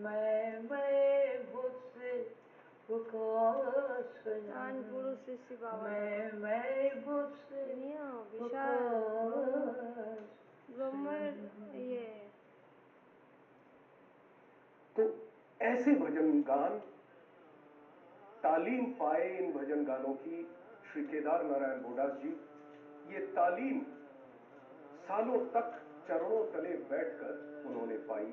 मैं भूत से तान पुरुष ऋषि बाबा मैं भूत से दुनिया विशाल ब्रह्म ये तो ऐसे भजन गान, तालीम पाए इन भजन गानों की श्री केदार नारायण बोडास जी। ये तालीम सालों तक चरणों तले बैठकर उन्होंने पाई।